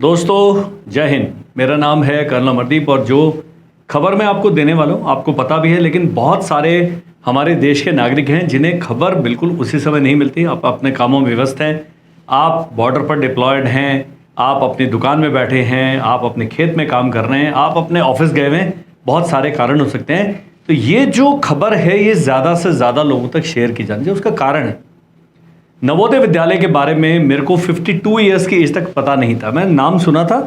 दोस्तों जय हिंद। मेरा नाम है कर्नल अमरदीप और जो खबर मैं आपको देने वाला हूँ आपको पता भी है, लेकिन बहुत सारे हमारे देश के नागरिक हैं जिन्हें खबर बिल्कुल उसी समय नहीं मिलती। आप अपने कामों में व्यस्त हैं, आप बॉर्डर पर डिप्लॉयड हैं, आप अपनी दुकान में बैठे हैं, आप अपने खेत में काम कर रहे हैं, आप अपने ऑफिस गए हुए हैं, बहुत सारे कारण हो सकते हैं। तो ये जो खबर है ये ज़्यादा से ज़्यादा लोगों तक शेयर की जानी चाहिए। उसका कारण है नवोदय विद्यालय के बारे में मेरे को 52 ईयर्स की एज तक पता नहीं था। मैं नाम सुना था,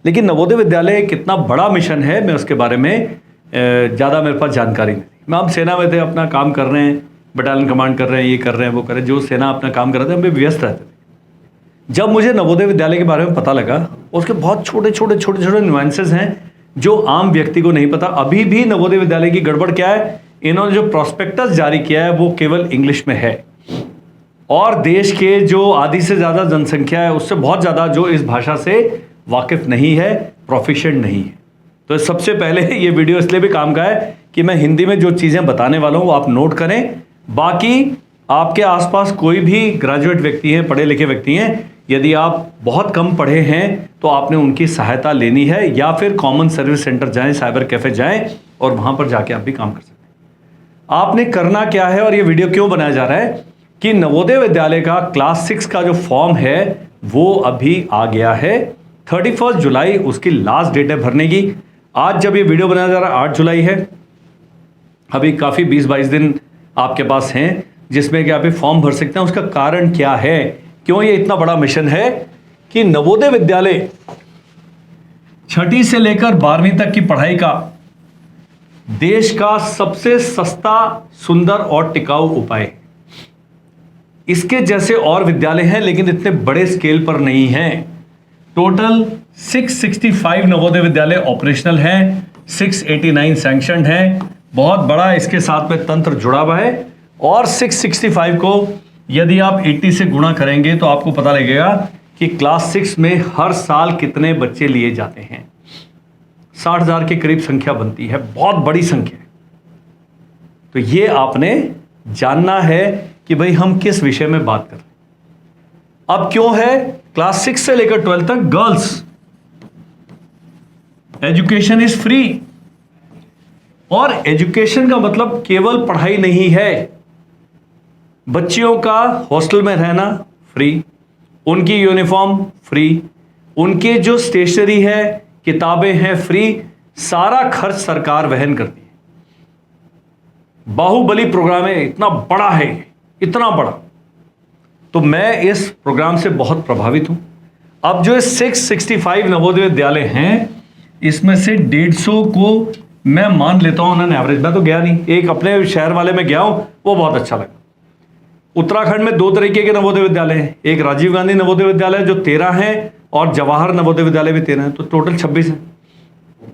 लेकिन नवोदय विद्यालय कितना बड़ा मिशन है मैं उसके बारे में ज़्यादा मेरे पास जानकारी नहीं थी। मैं हम सेना में थे, अपना काम कर रहे हैं, बटालियन कमांड कर रहे हैं, ये कर रहे हैं, वो कर रहे हैं, जो सेना अपना काम कर रहे थे हम भी व्यस्त रहते थे। जब मुझे नवोदय विद्यालय के बारे में पता लगा, उसके बहुत छोटे छोटे नुआंसेस हैं जो आम व्यक्ति को नहीं पता। अभी भी नवोदय विद्यालय की गड़बड़ क्या है, इन्होंने जो प्रॉस्पेक्टस जारी किया है वो केवल इंग्लिश में है और देश के जो आधी से ज़्यादा जनसंख्या है उससे बहुत ज़्यादा जो इस भाषा से वाकिफ़ नहीं है, प्रोफिशिएंट नहीं है। तो सबसे पहले ये वीडियो इसलिए भी काम का है कि मैं हिंदी में जो चीज़ें बताने वाला हूँ वो आप नोट करें। बाकी आपके आसपास कोई भी ग्रेजुएट व्यक्ति हैं, पढ़े लिखे व्यक्ति हैं, यदि आप बहुत कम पढ़े हैं तो आपने उनकी सहायता लेनी है, या फिर कॉमन सर्विस सेंटर जाएँ, साइबर कैफ़े जाएँ और वहाँ पर जाके आप भी काम कर सकते हैं। आपने करना क्या है और ये वीडियो क्यों बनाया जा रहा है कि नवोदय विद्यालय का क्लास 6 का जो फॉर्म है वो अभी आ गया है। 31 जुलाई उसकी लास्ट डेट है भरने की। आज जब ये वीडियो बनाया जा रहा है 8 जुलाई है, अभी काफ़ी 20-22 दिन आपके पास हैं जिसमें कि आप ये फॉर्म भर सकते हैं। उसका कारण क्या है, क्यों ये इतना बड़ा मिशन है कि नवोदय विद्यालय 6ठी से लेकर 12वीं तक की पढ़ाई का देश का सबसे सस्ता, सुंदर और टिकाऊ उपाय है। इसके जैसे और विद्यालय हैं लेकिन इतने बड़े स्केल पर नहीं हैं। टोटल 665 नवोदय विद्यालय ऑपरेशनल हैं, 689 सैंक्शनड हैं। बहुत बड़ा इसके साथ में तंत्र जुड़ा हुआ है और 665 को यदि आप 80 से गुणा करेंगे तो आपको पता लगेगा कि क्लास 6 में हर साल कितने बच्चे लिए जाते हैं। 60,000 के करीब संख्या बनती है, बहुत बड़ी संख्या है। तो ये आपने जानना है कि भाई हम किस विषय में बात कर रहे हैं। अब क्यों है क्लास 6 से लेकर 12 तक गर्ल्स एजुकेशन इज फ्री। और एजुकेशन का मतलब केवल पढ़ाई नहीं है, बच्चियों का हॉस्टल में रहना फ्री, उनकी यूनिफॉर्म फ्री, उनके जो स्टेशनरी है, किताबें हैं फ्री, सारा खर्च सरकार वहन करती है। बाहुबली प्रोग्राम है, इतना बड़ा है, इतना बड़ा। तो मैं इस प्रोग्राम से बहुत प्रभावित हूं। अब जो 665 नवोदय विद्यालय हैं इसमें से 150 को मैं मान लेता हूं उन्होंने एवरेज, मैं तो गया नहीं, एक अपने शहर वाले में गया हूं, वो बहुत अच्छा लगा। उत्तराखंड में 2 तरीके के नवोदय विद्यालय हैं, एक राजीव गांधी नवोदय विद्यालय जो 13 हैं और जवाहर नवोदय विद्यालय भी 13 है, तो टोटल 26 है।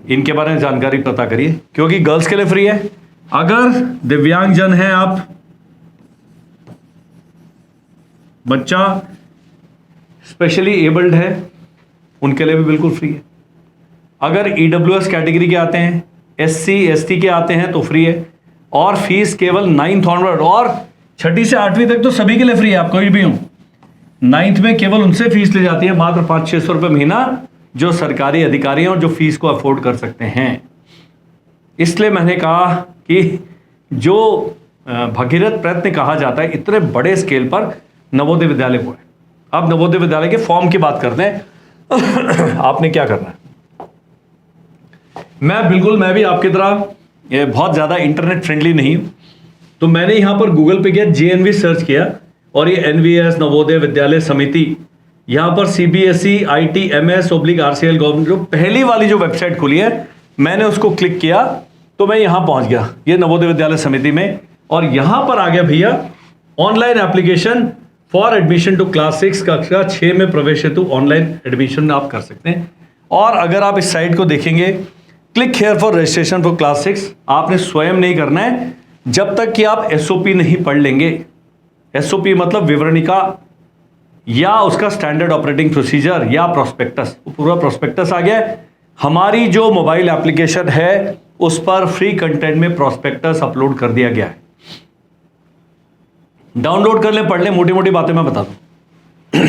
इनके बारे में जानकारी पता करिए क्योंकि गर्ल्स के लिए फ्री है। अगर दिव्यांगजन हैं आप, बच्चा स्पेशली एबल्ड है, उनके लिए भी बिल्कुल फ्री है। अगर ईडब्ल्यूएस कैटेगरी के आते हैं, एससी एसटी के आते हैं तो फ्री है। और फीस केवल 9th ऑनवर्ड, और 6ठी से 8वीं तक तो सभी के लिए फ्री है, आप कोई भी हो। 9th में केवल उनसे फीस ली जाती है मात्र 500-600 रुपये महीना, जो सरकारी अधिकारी हैं और जो फीस को अफोर्ड कर सकते हैं। इसलिए मैंने कहा कि जो भगीरथ प्रयत्न कहा जाता है इतने बड़े स्केल पर नवोदय विद्यालय को है। अब नवोदय विद्यालय के फॉर्म की बात करते हैं। आपने क्या करना है, मैं भी आपकी तरह ये बहुत ज़्यादा इंटरनेट फ्रेंडली नहीं हूँ, तो मैंने यहाँ पर गूगल पे किया, JNV सर्च किया और ये NVS नवोदय विद्यालय समिति, यहाँ पर CBSE ITMS/RCL गवर्नमेंट जो पहली वाली जो वेबसाइट खुली है मैंने उसको क्लिक किया तो मैं यहाँ पहुँच गया, ये नवोदय विद्यालय समिति में। और यहाँ पर आ गया भैया online application for admission to class 6, कक्षा 6 में प्रवेश हेतु ऑनलाइन एडमिशन आप कर सकते हैं। और अगर आप इस साइट को देखेंगे, click here for registration for class 6, आपने स्वयं नहीं करना है जब तक कि आप SOP नहीं पढ़ लेंगे। SOP मतलब विवरणिका या उसका स्टैंडर्ड ऑपरेटिंग प्रोसीजर या प्रोस्पेक्टस, पूरा प्रोस्पेक्टस आ गया। हमारी जो मोबाइल एप्लीकेशन है उस पर फ्री कंटेंट में प्रोस्पेक्टस अपलोड कर दिया गया है, डाउनलोड कर ले, पढ़ ले, मोटी मोटी बातें मैं बता दूं।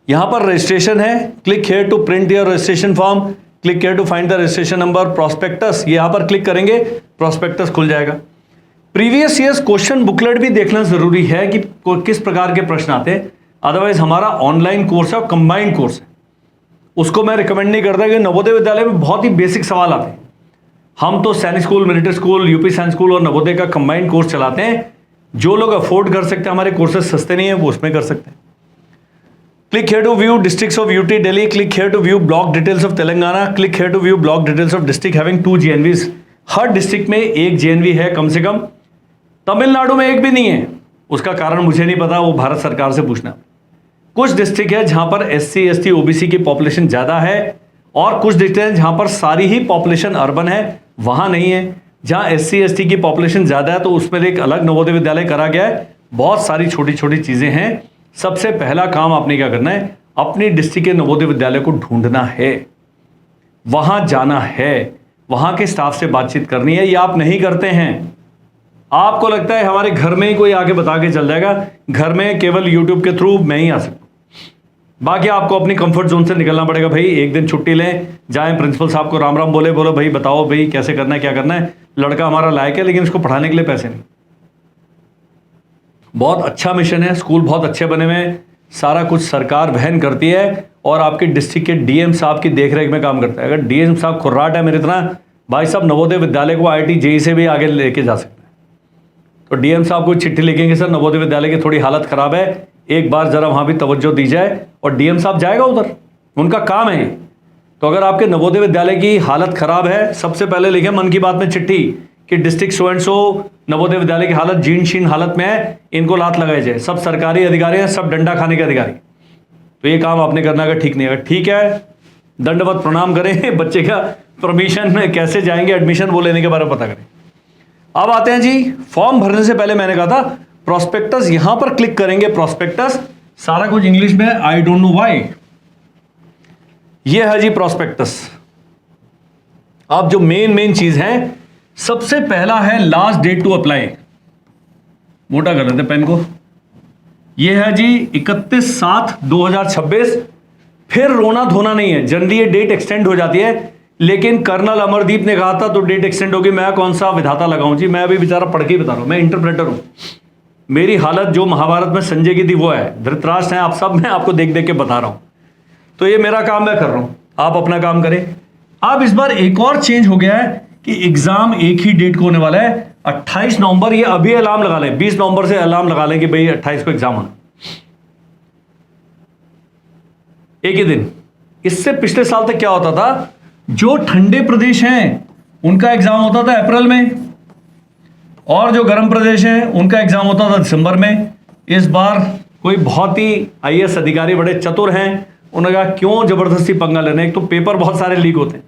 यहां पर रजिस्ट्रेशन है, click here to print your registration form, click here to find the registration number, prospectus, यहां पर क्लिक करेंगे प्रोस्पेक्टस खुल जाएगा। प्रीवियस ईयर्स क्वेश्चन बुकलेट भी देखना जरूरी है कि किस प्रकार के प्रश्न आते हैं, अदरवाइज हमारा ऑनलाइन कोर्स है और कंबाइंड कोर्स है, उसको मैं रिकमेंड नहीं करता कि नवोदय विद्यालय में बहुत ही बेसिक सवाल आते हैं। हम तो सैनिक school, military school, UP science school और नवोदय का कंबाइंड कोर्स चलाते हैं। जो लोग अफोर्ड कर सकते हैं, हमारे कोर्सेज सस्ते नहीं है, वो उसमें कर सकते हैं। Click here to view districts of UT Delhi, click here to view block details of Telangana, click here to view block details of district having 2 JNVs. हर डिस्ट्रिक्ट में एक जेएनवी है कम से कम। तमिलनाडु में एक भी नहीं है, उसका कारण मुझे नहीं पता, वो भारत सरकार से पूछना। कुछ डिस्ट्रिक्ट है जहां पर एससी एसटी ओबीसी की पॉपुलेशन ज्यादा है, और कुछ डिस्ट्रिक्ट है जहां पर सारी ही पॉपुलेशन अर्बन है, वहां नहीं है। जहां एससी एसटी की पॉपुलेशन ज्यादा है तो उसमें एक अलग नवोदय विद्यालय करा गया है। बहुत सारी छोटी छोटी चीजें हैं। सबसे पहला काम आपने क्या करना है, अपनी डिस्ट्रिक्ट के नवोदय विद्यालय को ढूंढना है, वहां जाना है, वहां के स्टाफ से बातचीत करनी है। ये आप नहीं करते हैं, आपको लगता है हमारे घर में ही कोई आके बता के चल जाएगा। घर में केवल यूट्यूब के थ्रू मैं ही आ सकता हूं, बाकी आपको अपनी कंफर्ट जोन से निकलना पड़ेगा। भाई एक दिन छुट्टी लें, जाएं प्रिंसिपल साहब को राम राम बोले, बोलो भाई बताओ भाई कैसे करना है, क्या करना है। लड़का हमारा लायक है लेकिन इसको पढ़ाने के लिए पैसे नहीं। बहुत अच्छा मिशन है, स्कूल बहुत अच्छे बने हुए हैं, सारा कुछ सरकार वहन करती है और आपके डिस्ट्रिक्ट के डीएम साहब की देखरेख में काम करता है। अगर डीएम साहब खुर्राट है मेरी तरह, भाई साहब नवोदय विद्यालय को आईआईटी जेईई से भी आगे लेके जा सकते हैं। तो डीएम साहब को चिट्ठी लिखेंगे, सर नवोदय विद्यालय की थोड़ी हालत खराब है, एक बार जरा वहां भी तवज्जो दी जाए, और डीएम साहब जाएगा उधर, उनका काम है। तो अगर आपके नवोदय विद्यालय की हालत खराब है, सबसे पहले लिखें मन की बात में चिट्ठी कि district so and so Navodaya Vidyalaya की हालत जीर्ण शीर्ण हालत में है, इनको लात लगाई जाए। सब सरकारी अधिकारी हैं, सब डंडा खाने के अधिकारी। तो ये काम आपने करना अगर ठीक नहीं है, ठीक है दंडवत प्रणाम करें, बच्चे का परमिशन में कैसे जाएंगे एडमिशन वो लेने के बारे में पता करें। अब आते हैं जी, फॉर्म भरने से पहले मैंने कहा था प्रोस्पेक्टस, यहां पर क्लिक करेंगे प्रोस्पेक्टस, सारा कुछ इंग्लिश में, आई डोंट नो व्हाई। ये है जी प्रोस्पेक्टस। अब जो मेन चीज है, सबसे पहला है लास्ट डेट टू अप्लाई, मोटा कर लेते पेन को। ये है जी 31/7/2026। फिर रोना धोना नहीं है, जनरली ये डेट एक्सटेंड हो जाती है, लेकिन कर्नल अमरदीप ने कहा था तो डेट एक्सटेंड होगी। मैं कौन सा विधाता लगाऊं जी, मैं अभी बेचारा पढ़ के ही बता रहा हूं, मैं इंटरप्रेटर हूं। मेरी हालत जो महाभारत में संजय की थी वो है, धृतराष्ट्र हैं आप सब, मैं आपको देख देख के बता रहा हूं। तो ये मेरा काम मैं कर रहा हूं, आप अपना काम करें। अब इस बार एक और चेंज हो गया है कि एग्जाम एक ही डेट को होने वाला है, 28 नवंबर। ये अभी अलार्म लगा लें, 20 नवंबर से अलार्म लगा लें कि भाई 28 को एग्जाम होना, एक ही दिन। इससे पिछले साल तक क्या होता था, जो ठंडे प्रदेश हैं उनका एग्जाम होता था अप्रैल में, और जो गर्म प्रदेश हैं उनका एग्जाम होता था दिसंबर में। इस बार कोई बहुत ही आईएएस अधिकारी बड़े चतुर हैं, उन्होंने कहा क्यों जबरदस्ती पंगा लेने, एक तो पेपर बहुत सारे लीक होते हैं।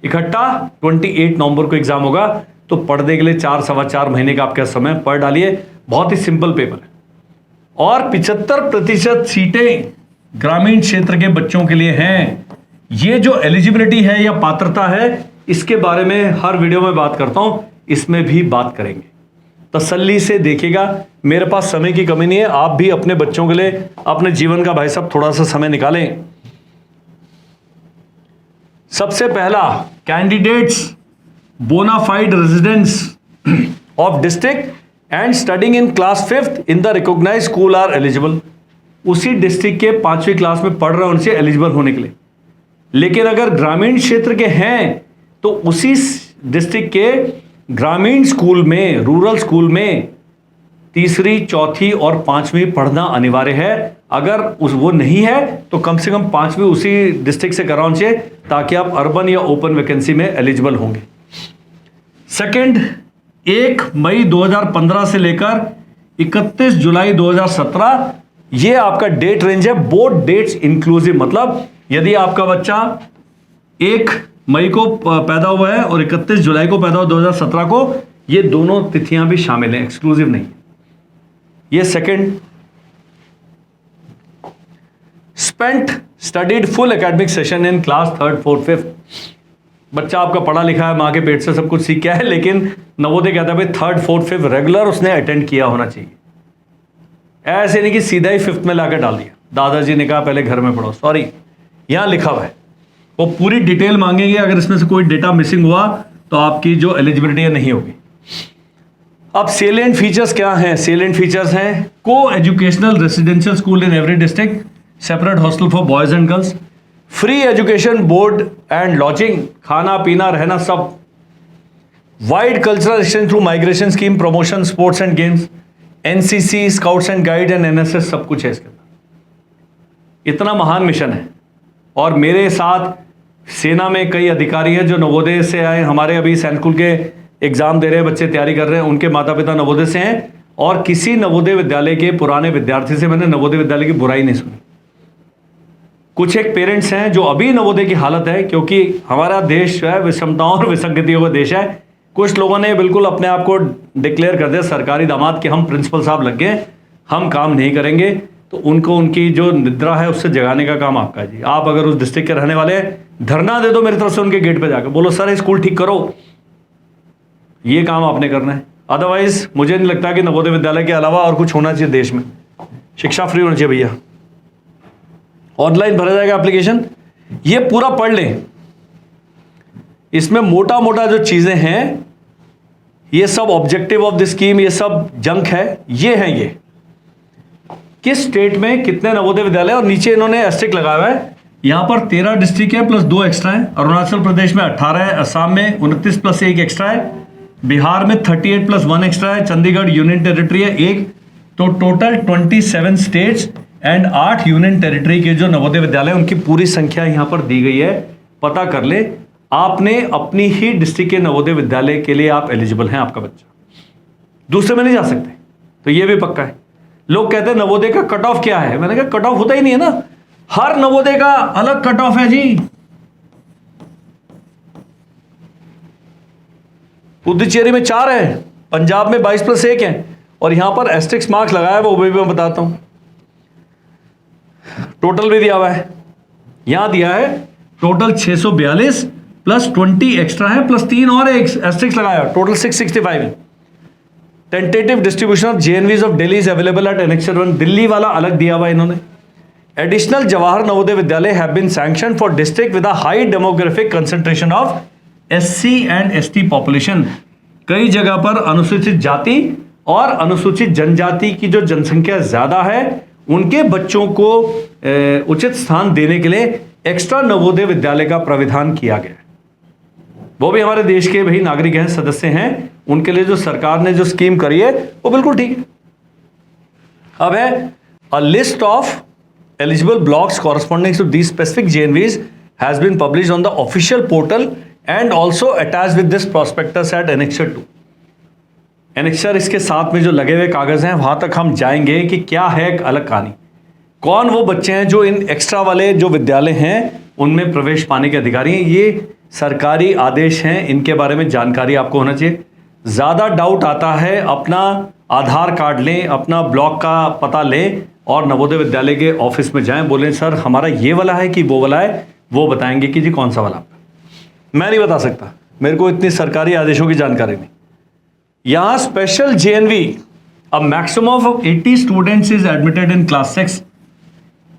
इकट्ठा 28 नवंबर को एग्जाम होगा, तो पढ़ने के लिए 4-4.25 महीने का आपका समय, पढ़ डालिए। बहुत ही सिंपल पेपर है, और 75% सीटें ग्रामीण क्षेत्र के बच्चों के लिए हैं। ये जो एलिजिबिलिटी है या पात्रता है, इसके बारे में हर वीडियो में बात करता हूं, इसमें भी बात करेंगे। तसल्ली से देखिएगा, मेरे पास समय की कमी नहीं है, आप भी अपने बच्चों के लिए अपने जीवन का भाई साहब थोड़ा सा समय निकालें। सबसे पहला, candidates bonafide residents of district and studying in class 5th in the recognised school are eligible. उसी डिस्ट्रिक्ट के 5वीं क्लास में पढ़ रहे हैं, उनसे एलिजिबल होने के लिए। लेकिन अगर ग्रामीण क्षेत्र के हैं तो उसी डिस्ट्रिक्ट के ग्रामीण स्कूल में, रूरल स्कूल में 3री, 4थी और 5वीं पढ़ना अनिवार्य है। अगर वो नहीं है तो कम से कम 5वीं उसी डिस्ट्रिक्ट से कराना चाहिए, ताकि आप अर्बन या ओपन वैकेंसी में एलिजिबल होंगे। सेकंड, 1 मई 2015 से लेकर 31 जुलाई 2017, ये आपका डेट रेंज है, बोथ डेट्स इंक्लूसिव। मतलब यदि आपका बच्चा 1 मई को पैदा हुआ है और 31 जुलाई को पैदा हुआ 2017 को, ये दोनों तिथियां भी शामिल हैं, एक्सक्लूसिव नहीं। ये second. Spent studied full academic session in class 3rd, 4th, 5th। बच्चा आपका पढ़ा लिखा है, मां के पेट से सब कुछ सीख गया है, लेकिन नवोदय कहता है भाई 3rd, 4th, 5th रेगुलर उसने अटेंड किया होना चाहिए। ऐसे नहीं कि सीधा ही 5th में लाकर डाल दिया, दादाजी ने कहा पहले घर में पढ़ो। सॉरी, यहां लिखा हुआ है, वो पूरी डिटेल मांगेंगे, अगर इसमें से कोई डेटा मिसिंग हुआ तो आपकी जो एलिजिबिलिटी नहीं होगी। अब सेलिएंट फीचर्स क्या हैं? सेलिएंट फीचर्स हैं को educational residential school in every district, separate hostel for boys and girls, free education, board and lodging, खाना पीना रहना सब, wide cultural exchange through migration scheme, promotion, sports and games, NCC, scouts and guide and NSS, सब कुछ है इसके अंदर। इतना महान मिशन है। और मेरे साथ सेना में कई अधिकारी हैं जो नवोदय से आए, हमारे अभी सैनिक के एग्जाम दे रहे हैं बच्चे, तैयारी कर रहे हैं, उनके माता पिता नवोदय से हैं, और किसी नवोदय विद्यालय के पुराने विद्यार्थी से मैंने नवोदय विद्यालय की बुराई नहीं सुनी। कुछ एक पेरेंट्स हैं जो अभी नवोदय की हालत है, क्योंकि हमारा देश जो है विषमताओं और विसंगतियों का देश है। कुछ लोगों ने बिल्कुल अपने आप को डिक्लेयर कर दिया सरकारी दामाद कि हम प्रिंसिपल साहब लग गए, हम काम नहीं करेंगे। तो उनको उनकी जो निद्रा है उससे जगाने का काम आपका है जी। आप अगर उस डिस्ट्रिक्ट के रहने वाले हैं, धरना दे दो मेरी तरफ से उनके गेट पे जाकर, बोलो सर स्कूल ठीक करो, ये काम आपने करना है। अदरवाइज मुझे नहीं लगता कि नवोदय विद्यालय के अलावा और कुछ होना चाहिए देश में। शिक्षा फ्री होनी चाहिए भैया। ऑनलाइन भरा जाएगा एप्लीकेशन, ये पूरा पढ़ लें। इसमें मोटा मोटा जो चीजें हैं, ये सब ऑब्जेक्टिव ऑफ द स्कीम, ये सब जंक है। ये है ये किस स्टेट में कितने नवोदय विद्यालय, और नीचे इन्होंने एस्टेरिक लगाया हुआ है। यहां पर 13 डिस्ट्रिक्ट है प्लस 2 एक्स्ट्रा है। अरुणाचल प्रदेश में 18 है, असम में 29 प्लस 1 एक्स्ट्रा है, बिहार में 38 प्लस 1 एक्स्ट्रा है, चंडीगढ़ यूनियन टेरिटरी है 1, तो total 27 states and 8 union territory के जो नवोदय विद्यालय, उनकी पूरी संख्या यहां पर दी गई है। पता कर ले, आपने अपनी ही डिस्ट्रिक्ट के नवोदय विद्यालय के लिए आप एलिजिबल हैं, आपका बच्चा, दूसरे में नहीं जा सकते। तो यह भी पक्का है। लोग कहते हैं नवोदय का कट ऑफ क्या है, मैंने कहा कट ऑफ होता ही नहीं है ना, हर नवोदय का अलग कट ऑफ है जी। पुडुचेरी में 4 है, पंजाब में 22 प्लस 1 है, और यहां पर एस्टेरिक मार्क्स लगाया है, वो भी मैं बताता हूं। टोटल भी दिया हुआ है, यहां दिया है टोटल 642 प्लस 20 एक्स्ट्रा है, प्लस 3 और एक एस्टेरिक लगाया, टोटल 665 है। Tentative distribution of JNVs of Delhi is available at annexure 1, Delhi वाला अलग दिया हुआ इन्होंने। Additional Jawahar Navodaya Vidyalaya have been sanction for district with a high demographic concentration of SC and ST population. कई जगह पर अनुसूचित जाति और अनुसूचित जनजाति की जो जनसंख्या ज्यादा है, उनके बच्चों को उचित स्थान देने के लिए एक्स्ट्रा नवोदय विद्यालय का प्राविधान किया गया है। वो भी हमारे देश के भाई नागरिक हैं, सदस्य हैं, उनके लिए जो सरकार ने जो स्कीम करी है वो बिल्कुल ठीक है। अब है a list of eligible blocks corresponding to these specific JNVs has been published on the official portal and also attached with this prospectus at annexure 2। Annexure इसके साथ में जो लगे हुए कागज हैं, वहां तक हम जाएंगे कि क्या है एक अलग कहानी। कौन वो बच्चे हैं जो इन एक्स्ट्रा वाले जो विद्यालय हैं उनमें प्रवेश पाने के अधिकारी हैं, ये सरकारी आदेश हैं, इनके बारे में जानकारी आपको होना चाहिए। ज़्यादा डाउट आता है, अपना आधार कार्ड लें, अपना ब्लॉक का पता लें और नवोदय विद्यालय के ऑफिस में जाएं, बोलें सर हमारा ये वाला है कि वो वाला है, वो बताएंगे कि जी कौन सा वाला। मैं नहीं बता सकता, मेरे को इतनी सरकारी आदेशों की जानकारी नहीं। यहाँ special JNV, a maximum of 80 students is admitted in class 6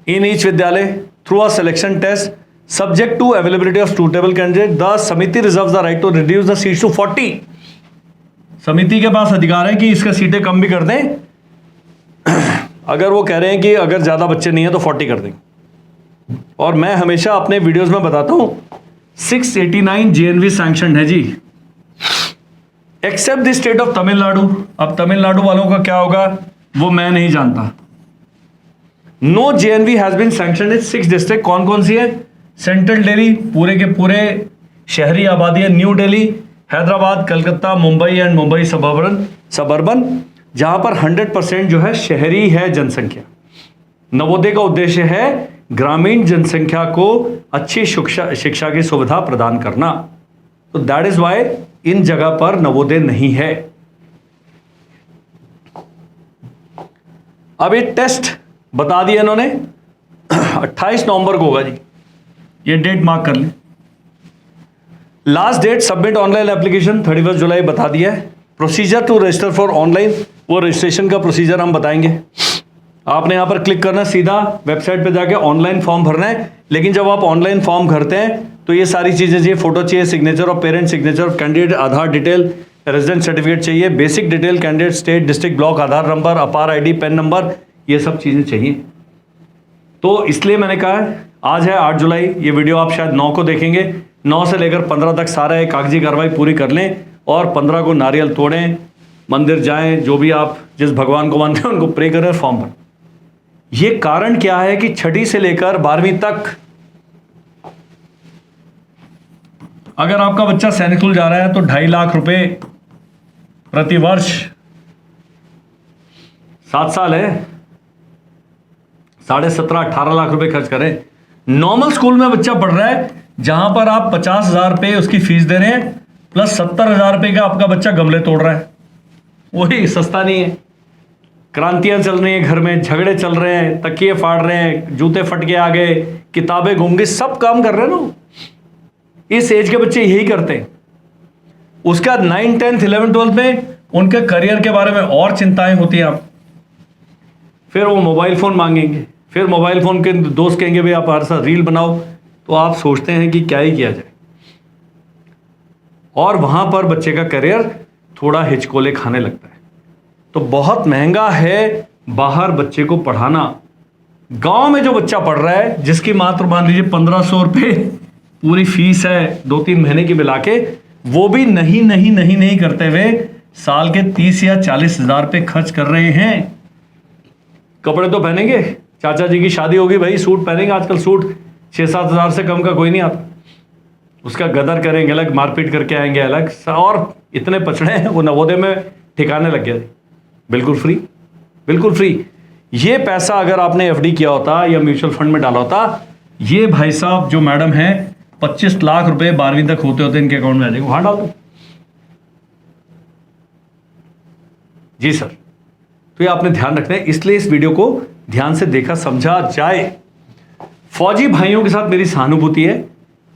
in each विद्यालय through a selection test subject to availability of suitable candidate. The समिति reserves the right to reduce the seats to 40. समिति के पास अधिकार है कि इसका सीटें कम भी कर दें, अगर वो कह रहे हैं कि अगर ज्यादा बच्चे नहीं है तो 40 कर देंगे। और मैं हमेशा अपने वीडियोस में बताता हूं 689 जेएनवी सैंक्शन है जी, except the state of Tamil Nadu. अब तमिलनाडु वालों का क्या होगा वो मैं नहीं जानता। No JNV has been sanction in 6 district. कौन कौन सी है? सेंट्रल दिल्ली, पूरे के पूरे शहरी आबादी है, new Delhi, Hyderabad, Calcutta, Mumbai and Mumbai suburban, जहां पर 100% जो है शहरी है जनसंख्या। नवोदय का उद्देश्य है ग्रामीण जनसंख्या को अच्छी शिक्षा की सुविधा प्रदान करना, तो दैट इज वाई इन जगह पर नवोदय नहीं है। अब ये टेस्ट बता दिया इन्होंने 28 नवंबर को होगा जी, ये डेट मार्क कर लें। Last date submit online application 31 जुलाई बता दिया है। Procedure to register for online, वो रजिस्ट्रेशन का प्रोसीजर हम बताएंगे। आपने यहाँ पर क्लिक करना, सीधा वेबसाइट पे जाके ऑनलाइन फॉर्म भरना है। लेकिन जब आप ऑनलाइन फॉर्म भरते हैं तो ये सारी चीज़ें चाहिए, फोटो चाहिए, signature of parent, signature of candidate, Aadhaar detail, resident certificate चाहिए, basic detail, candidate, state, district, block, Aadhaar number, APAAR ID, PAN number, ये सब चीज़ें चाहिए। तो इसलिए मैंने कहा है, आज है 8 जुलाई, ये वीडियो आप शायद 9 को देखेंगे, 9 से लेकर 15 तक सारा एक कागजी कार्रवाई पूरी कर लें और 15 को नारियल तोड़ें, मंदिर जाएं, जो भी आप जिस भगवान को मानते हैं उनको प्रे करें, फॉर्म भरें। ये कारण क्या है कि 6ठी से लेकर 12वीं तक अगर आपका बच्चा सैनिक स्कूल जा रहा है तो 2.5 लाख रुपए प्रति वर्ष, 7 साल है, 17.5-18 लाख रुपए खर्च करें। नॉर्मल स्कूल में बच्चा पढ़ रहा है जहां पर आप 50,000 रुपए उसकी फीस दे रहे हैं, प्लस 70,000 रुपए का आपका बच्चा गमले तोड़ रहा है। वही सस्ता नहीं है। क्रांतियां चल रही हैं घर में, झगड़े चल रहे हैं, तकिए फाड़ रहे हैं, जूते फट के आ गए, किताबें घूम गई, सब काम कर रहे हैं ना। इस एज के बच्चे यही करते हैं। उसका 9, 10th, 11th, 12th में उनके करियर के बारे में और चिंताएं होती हैं। आप फिर वो मोबाइल फ़ोन मांगेंगे, फिर मोबाइल फ़ोन के दोस्त कहेंगे भाई आप हमारे साथ रील बनाओ, तो आप सोचते हैं कि क्या ही किया जाए। और वहाँ पर बच्चे का करियर थोड़ा हिचकोले खाने लगता है। तो बहुत महंगा है बाहर बच्चे को पढ़ाना। गांव में जो बच्चा पढ़ रहा है, जिसकी मात्र मान लीजिए 1500 रुपये पूरी फीस है 2-3 महीने की मिला के, वो भी नहीं करते हुए साल के 30 या 40 हज़ार रुपये खर्च कर रहे हैं। कपड़े तो पहनेंगे, चाचा जी की शादी होगी भाई, सूट पहनेंगे। आजकल सूट 6-7 हज़ार से कम का कोई नहीं आता। उसका गदर करेंगे अलग, मारपीट करके आएंगे अलग, और इतने पछड़े हैं वो नवोदय में ठिकाने लग गए। बिल्कुल फ्री, बिल्कुल फ्री। ये पैसा अगर आपने एफडी किया होता या म्यूचुअल फंड में डाला होता, ये भाई साहब जो मैडम है 25 लाख रुपए 12वीं तक होते इनके अकाउंट में आ जाएंगे। वहां डाल दो जी सर। तो ये आपने ध्यान रखना है, इसलिए इस वीडियो को ध्यान से देखा समझा जाए। फौजी भाइयों के साथ मेरी सहानुभूति है।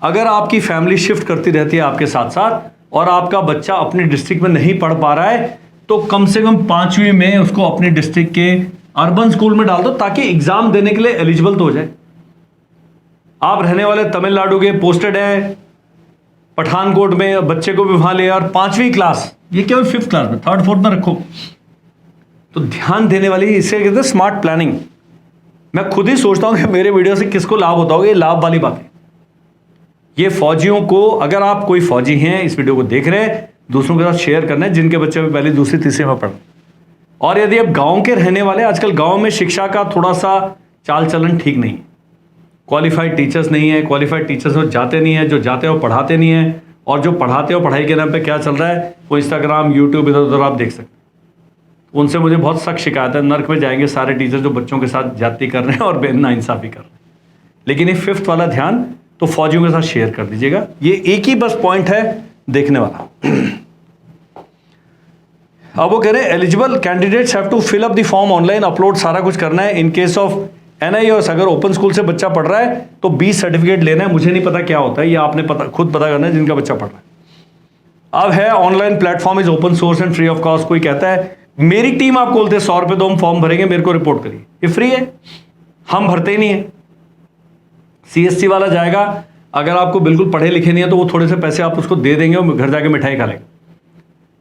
अगर आपकी फैमिली शिफ्ट करती रहती है आपके साथ साथ और आपका बच्चा अपने डिस्ट्रिक्ट में नहीं पढ़ पा रहा है, तो कम से कम 5वीं में उसको अपने डिस्ट्रिक्ट के अर्बन स्कूल में डाल दो, ताकि एग्जाम देने के लिए एलिजिबल तो हो जाए। आप रहने वाले तमिलनाडु के, पोस्टेड है पठानकोट में, बच्चे को भी वहां ले, और 5वीं क्लास, ये केवल 5th क्लास में, 3rd 4th में रखो। तो ध्यान देने वाली, इसे कहते हैं स्मार्ट प्लानिंग। मैं खुद ही सोचता हूं कि मेरे वीडियो से किसको लाभ होता होगा। ये लाभ वाली बात है। ये फौजियों को, अगर आप कोई फौजी हैं इस वीडियो को देख रहे हैं, दूसरों के साथ शेयर करना है जिनके बच्चे भी पहली, दूसरी, तीसरी में पढ़। और यदि आप गांव के रहने वाले, आजकल गांव में शिक्षा का थोड़ा सा चाल चलन ठीक नहीं है। क्वालिफाइड टीचर्स नहीं है, क्वालिफाइड टीचर्स वो जाते नहीं है, जो जाते हैं वो पढ़ाते नहीं है, और जो पढ़ाते हो पढ़ाई के नाम पे क्या चल रहा है, वो इंस्टाग्राम, यूट्यूब, इधर उधर आप देख सकते हैं। उनसे मुझे बहुत सख्त शिकायत है, नर्क में जाएंगे सारे टीचर जो बच्चों के साथ जाति कर रहे हैं और बेनाइंसाफी कर रहे हैं। लेकिन ये 5th वाला ध्यान तो फौजियों के साथ शेयर कर दीजिएगा। ये एक ही बस पॉइंट है देखने वाला। अब वो कह रहे हैं eligible candidates have to fill up the form online, upload सारा कुछ करना है। इन केस ऑफ एनआई, और अगर ओपन स्कूल से बच्चा पढ़ रहा है तो 20 सर्टिफिकेट लेना है। मुझे नहीं पता क्या होता है, ये आपने खुद पता करना है जिनका बच्चा पढ़ रहा है। अब है online platform is open source and free of cost. कोई कहता है मेरी टीम आपको बोलते हैं 100 रुपये दो, हम फॉर्म भरेंगे, मेरे को रिपोर्ट करिए। ये फ्री है, हम भरते ही नहीं है। सीएससी वाला जाएगा, अगर आपको बिल्कुल पढ़े लिखे नहीं है तो वो थोड़े से पैसे आप उसको दे देंगे, वो घर जाके मिठाई खा लेगा।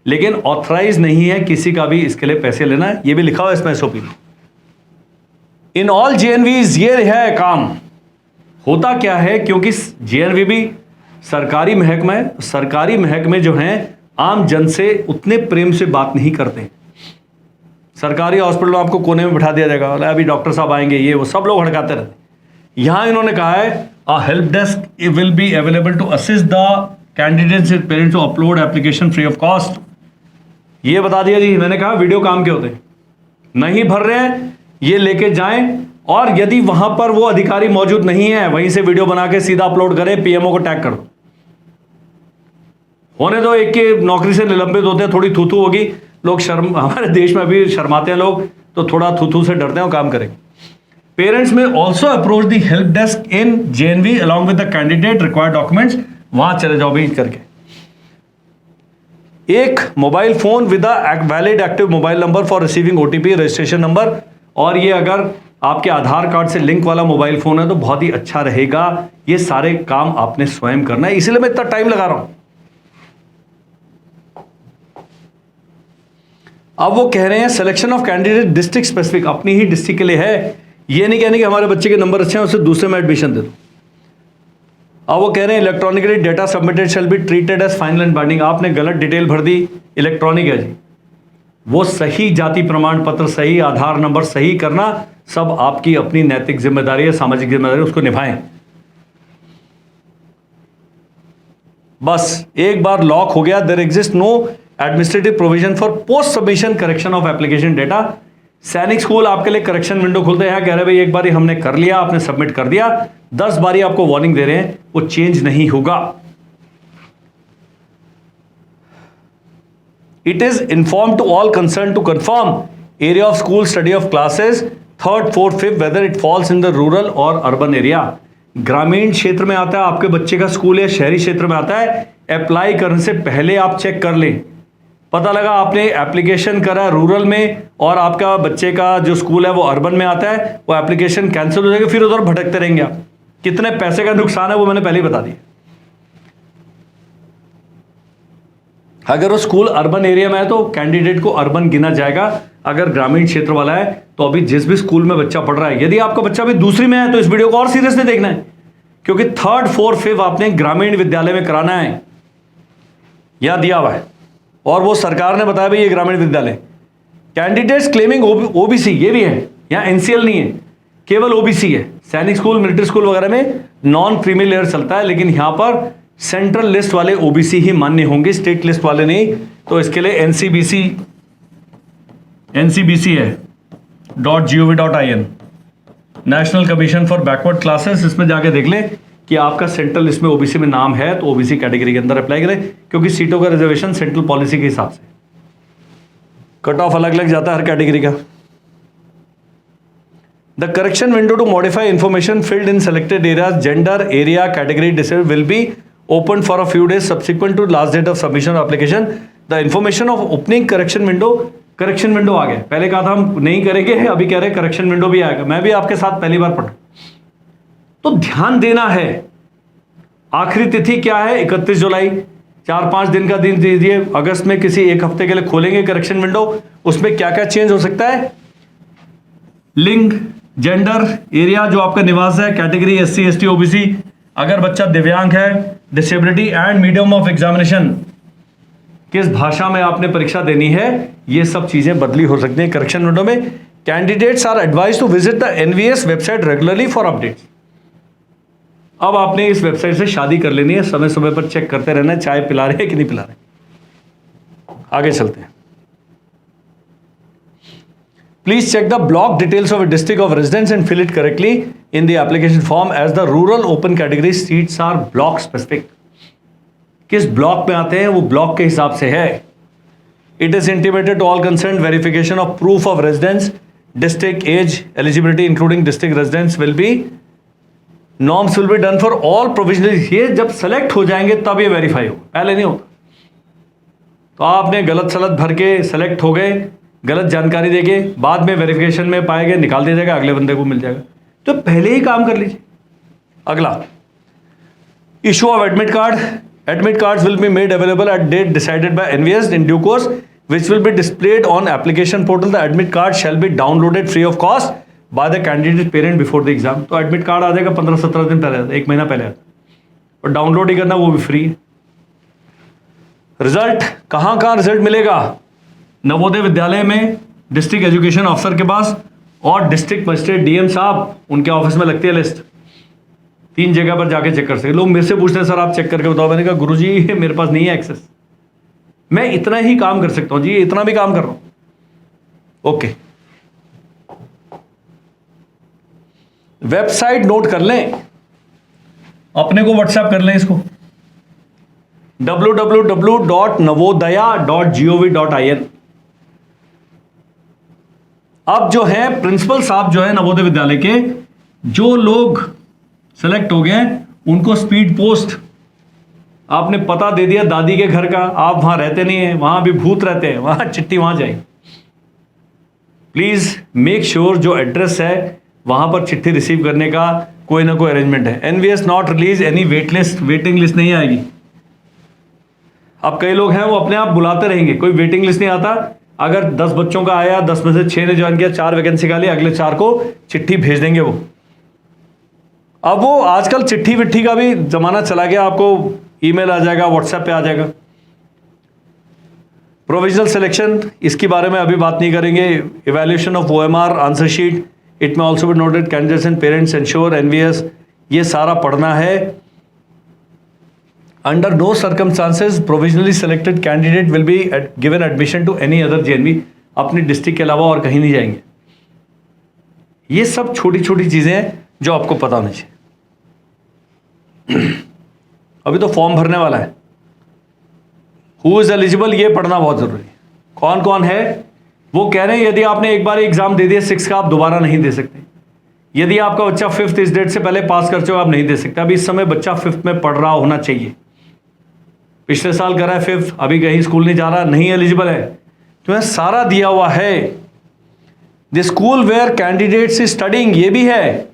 लेकिन ऑथराइज नहीं है किसी का भी इसके लिए पैसे लेना है। ये भी लिखा हुआ है इसमें एसओपी में। इन ऑल जेएनवीज ये है काम। होता क्या है, क्योंकि जेएनवी भी सरकारी महकमा है, सरकारी महकमे जो हैं आम जन से उतने प्रेम से बात नहीं करते। सरकारी हॉस्पिटल में आपको कोने में बिठा दिया जाएगा, अभी डॉक्टर साहब आएंगे, ये वो सब लोग हड़काते रहते। यहां इन्होंने कहा है a help desk will be available to assist the candidates and parents to upload application free of cost. ये बता दिया जी, मैंने कहा वीडियो काम के होते हैं। नहीं भर रहे हैं, ये लेके जाएं, और यदि वहां पर वो अधिकारी मौजूद नहीं है, वहीं से वीडियो बना के सीधा अपलोड करें, पीएमओ को टैग कर दो। होने दो, एक के नौकरी से निलंबित होते हैं, थोड़ी थूथू होगी, लोग शर्म, हमारे देश में अभी शर्माते हैं लोग, तो थोड़ा थूथू से डरते हैं और काम करेंगे। पेरेंट्स में also approach the help desk in JNV along with the candidate required documents. वहां चले जाओ भी करके। एक mobile phone with a valid active mobile number for receiving OTP, registration number और ये अगर आपके आधार कार्ड से लिंक वाला मोबाइल फोन है तो बहुत ही अच्छा रहेगा। ये सारे काम आपने स्वयं करना है, इसलिए मैं इतना टाइम लगा रहा हूं। अब वो कह रहे हैं selection of candidate district specific, अपनी ही डिस्ट्रिक्ट के लिए है, ये नहीं कहने कि हमारे बच्चे के नंबर अच्छे हैं उसे दूसरे में एडमिशन दे दो। अब वो कह रहे हैं electronically data submitted shall be treated as final and binding. आपने गलत डिटेल भर दी, इलेक्ट्रॉनिक है जी, वो सही जाति प्रमाण पत्र, सही आधार नंबर सही करना सब आपकी अपनी नैतिक जिम्मेदारी है, सामाजिक जिम्मेदारी, उसको निभाएं। बस एक बार लॉक हो गया, there exist no administrative provision for post submission correction of application data. सैनिक स्कूल आपके लिए करेक्शन विंडो खोलते हैं, कह रहे भाई एक बार हमने कर लिया, आपने सबमिट कर दिया, 10 बारी आपको वार्निंग दे रहे हैं, वो चेंज नहीं होगा। It is inform to all concern to confirm area of school study of classes 3rd, 4th, 5th whether it falls in the rural और अर्बन एरिया। ग्रामीण क्षेत्र में आता है आपके बच्चे का स्कूल या शहरी क्षेत्र में आता है, अप्लाई करने से पहले आप चेक कर लें। पता लगा आपने एप्लीकेशन करा रूरल में और आपका बच्चे का जो स्कूल है वो अर्बन में आता है, वो एप्लीकेशन कैंसिल हो जाएगी, फिर उधर भटकते रहेंगे आप। कितने पैसे का नुकसान है वो मैंने पहले ही बता दिया। अगर वो स्कूल अर्बन एरिया में है तो कैंडिडेट को अर्बन गिना जाएगा, अगर ग्रामीण क्षेत्र वाला है तो अभी जिस भी स्कूल में बच्चा पढ़ रहा है, यदि आपका बच्चा भी दूसरी में है तो इस वीडियो को और सीरियसली देखना है, क्योंकि 3rd, 4th, 5th आपने ग्रामीण विद्यालय में कराना है, यहां दिया हुआ है और वो सरकार ने बताया भाई ये ग्रामीण विद्यालय। कैंडिडेट्स क्लेमिंग ओबीसी, ये भी है, यहां एनसीएल नहीं है, केवल ओबीसी है। सैनिक स्कूल, मिलिट्री स्कूल वगैरह में नॉन क्रीमी लेयर चलता है, लेकिन यहां पर सेंट्रल लिस्ट वाले ओबीसी ही मान्य होंगे, स्टेट लिस्ट वाले नहीं। तो इसके लिए एनसीबीसी है .gov.in, national commission for backward classes. इसमें जाके देख लें कि आपका सेंट्रल लिस्ट में ओबीसी में नाम है तो ओबीसी कैटेगरी के अंदर अप्लाई करें, क्योंकि सीटों का रिजर्वेशन सेंट्रल पॉलिसी के हिसाब से, कट ऑफ अलग अलग जाता है हर कैटेगरी का। The correction window to modify information filled in selected areas, gender, area, category disabled will be open for a few days subsequent to last date of submission of application. The information of opening correction window, correction window आ गया, पहले कहा था हम नहीं करेंगे, अभी कह रहे हैं करेक्शन विंडो भी आएगा। मैं भी आपके साथ पहली बार पढ़ा, तो ध्यान देना है। आखिरी तिथि क्या है? 31 जुलाई, 4-5 दिन का दिन दीजिए। अगस्त में किसी एक हफ्ते के लिए खोलेंगे करेक्शन विंडो, उसमें क्या क्या चेंज हो सकता है? लिंग, जेंडर, एरिया जो आपका निवास है, कैटेगरी SC ST OBC, अगर बच्चा दिव्यांग है, disability, and medium of examination, किस भाषा में आपने परीक्षा देनी है, ये सब चीजें बदली हो सकती हैं करेक्शन विंडो में। Candidates are advise to visit the NVS website regularly for updates. अब आपने इस वेबसाइट से शादी कर लेनी है, समय समय पर चेक करते रहना है चाय पिला रहे हैं कि नहीं पिला रहे। आगे चलते हैं। Please check the block details of district of residence and fill it correctly in the application form as the rural open category seats are block specific. किस ब्लॉक में आते हैं वो ब्लॉक के हिसाब से है। It is intimated to all concern verification of proof of residence, district, age, eligibility including district residence will be, norms will be done for all provisional. ये जब सेलेक्ट हो जाएंगे तब ये वेरीफाई हो, पहले नहीं होता। तो आपने गलत सलत भर के सेलेक्ट हो गए, गलत जानकारी देके बाद में वेरिफिकेशन में पाए गए, निकाल दिया जाएगा, अगले बंदे को मिल जाएगा। तो पहले ही काम कर लीजिए। अगला, issue of admit card. Admit cards will be made available at date decided by NVS in due course which will be displayed on application portal. The admit card shall be downloaded free of cost by the candidate parent before the exam. तो admit card आ जाएगा 15-17 दिन पहले, 1 महीना पहले आता, और download ही करना, वो भी फ्री है। रिजल्ट कहाँ रिजल्ट मिलेगा? नवोदय विद्यालय में, डिस्ट्रिक्ट एजुकेशन ऑफिसर के पास, और डिस्ट्रिक्ट मजिस्ट्रेट DM साहब उनके ऑफिस में लगती है लिस्ट। 3 जगह पर जाके चेक कर सकते। लोग मेरे से पूछते हैं सर आप चेक करके बताओ। मैंने कहा गुरुजी मेरे पास नहीं है एक्सेस, मैं इतना ही काम कर सकता हूं जी, इतना भी काम कर रहा हूं। ओके, वेबसाइट नोट कर लें, अपने को व्हाट्सएप कर लें इसको, www.navodaya.gov.in। अब जो है प्रिंसिपल साहब जो है नवोदय विद्यालय के, जो लोग सेलेक्ट हो गए उनको स्पीड पोस्ट, आपने पता दे दिया दादी के घर का, आप वहां रहते नहीं है, वहां भी भूत रहते हैं, वहां चिट्ठी वहां जाएगी। प्लीज़ मेक श्योर जो एड्रेस है वहाँ पर चिट्ठी रिसीव करने का कोई ना कोई अरेंजमेंट है। NVS not release any waiting list नहीं आएगी। अब कई लोग हैं वो अपने आप बुलाते रहेंगे, कोई वेटिंग लिस्ट नहीं आता। अगर 10 बच्चों का आया, 10 में से 6 ने ज्वाइन किया, 4 वैकेंसी खाली, अगले 4 को चिट्ठी भेज देंगे वो। अब वो आजकल चिट्ठी विट्ठी का भी जमाना चला गया, आपको ईमेल आ जाएगा, व्हाट्सएप पे आ जाएगा। प्रोविजनल सिलेक्शन, इसके बारे में अभी बात नहीं करेंगे। Evaluation of OMR, answer sheet, it may also be noted candidates and parents ensure NVS, ये सारा पढ़ना है। Under no circumstances provisionally selected candidate will be given admission to any other JNV, अपनी डिस्ट्रिक्ट के अलावा और कहीं नहीं जाएंगे। ये सब छोटी छोटी चीजें हैं जो आपको पता होनी चाहिए। अभी तो फॉर्म भरने वाला है, हु इज एलिजिबल, ये पढ़ना बहुत जरूरी है। कौन कौन है वो कह रहे हैं यदि आपने एक बार एग्जाम दे दिया 6 का, आप दोबारा नहीं दे सकते। यदि आपका बच्चा 5th इस डेट से पहले पास कर चुके हो, आप नहीं दे सकते। अभी इस समय बच्चा 5th में पढ़ रहा होना चाहिए। पिछले साल करा है 5th, अभी कहीं स्कूल नहीं जा रहा, नहीं एलिजिबल है। तुम्हें सारा दिया हुआ है। The school where candidates is studying, ये भी है,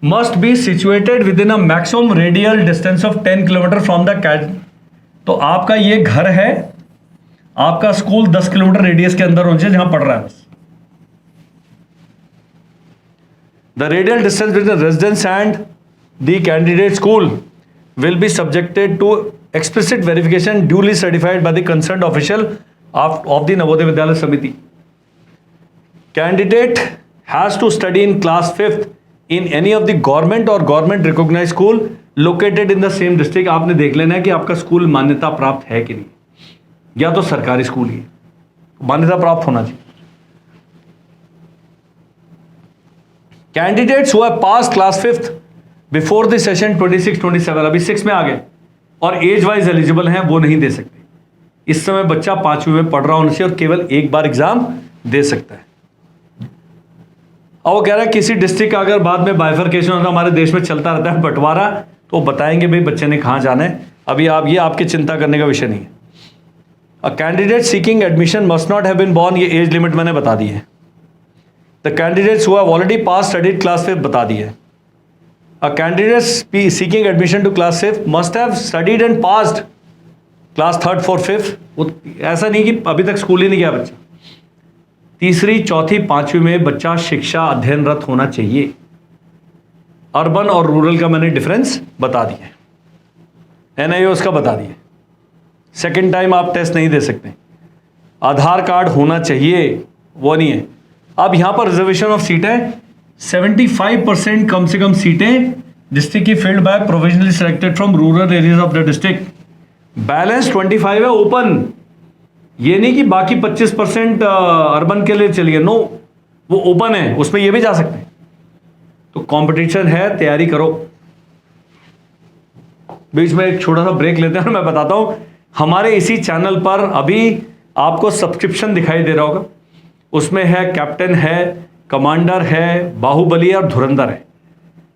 must be situated within a maximum radial distance of 10 kilometre from the cant. तो आपका ये घर है, आपका स्कूल 10 किलोमीटर रेडियस के अंदर होना चाहिए जहां पढ़ रहा है बस। The radial distance between residence and the candidate school will be subjected to explicit verification duly certified by the concerned official of the Navodaya Vidyalaya Samiti. Candidate has to study in class 5th in any of the government or government recognized school located in the same district. आपने देख लेना है कि आपका school मान्यता प्राप्त है कि नहीं, या तो सरकारी स्कूल ही मान्यता प्राप्त होना चाहिए। Candidates who have passed class 5th before the session 26-27, अभी 6 में आ गए और एज वाइज एलिजिबल हैं, वो नहीं दे सकते। इस समय बच्चा 5वीं में पढ़ रहा होना चाहिए और केवल एक बार एग्जाम दे सकता है। और वो कह रहा है किसी डिस्ट्रिक्ट का अगर बाद में बाइफरकेशन होता, हमारे देश में चलता रहता है बंटवारा, तो बताएंगे भाई बच्चे ने कहाँ जाना है। अभी आप ये आपकी चिंता करने का विषय नहीं है। A candidate seeking admission must not have been born, ये एज लिमिट मैंने बता दी है। The candidates who have already pass studied class 5 बता दी है। A candidate seeking admission to class 5 must have studied and passed class 3rd, 4th, 5th। ऐसा नहीं कि अभी तक स्कूल ही नहीं गया बच्चा। 3री, 4थी, 5वीं में बच्चा शिक्षा अध्ययनरत होना चाहिए। अर्बन और रूरल का मैंने डिफरेंस बता दिया, एनआईओ उसका बता दिया। सेकेंड टाइम आप टेस्ट नहीं दे सकते। आधार कार्ड होना चाहिए, वो नहीं है। अब यहां पर रिजर्वेशन ऑफ सीट है, 75% कम से कम सीटें डिस्ट्रिक्ट की filled by provisionally selected from rural areas of the district. Balance 25 है ओपन, ये नहीं कि बाकी 25% अर्बन के लिए चलिए, नो, वो ओपन है, उसमें ये भी जा सकते हैं। तो कंपटीशन है, तैयारी करो। बीच में एक छोटा सा ब्रेक लेते हैं, मैं बताता हूं। हमारे इसी चैनल पर अभी आपको सब्सक्रिप्शन दिखाई दे रहा होगा, उसमें है कैप्टन है, कमांडर है, बाहुबली और धुरंधर है।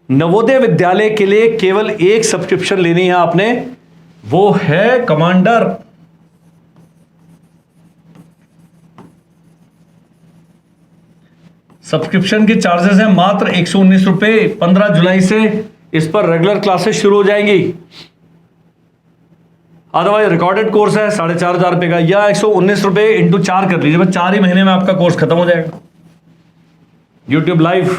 नवोदय विद्यालय के लिए केवल एक सब्सक्रिप्शन लेनी है आपने, वो है कमांडर। सब्सक्रिप्शन के चार्जेस हैं मात्र 119 रुपए। 15 जुलाई से इस पर रेगुलर क्लासेस शुरू हो जाएंगी। अदरवाइज रिकॉर्डेड कोर्स है 4,500 रुपए का, या 119 रुपए इंटू 4 कर लीजिए, बस 4 ही महीने में आपका कोर्स खत्म हो जाएगा। यूट्यूब लाइव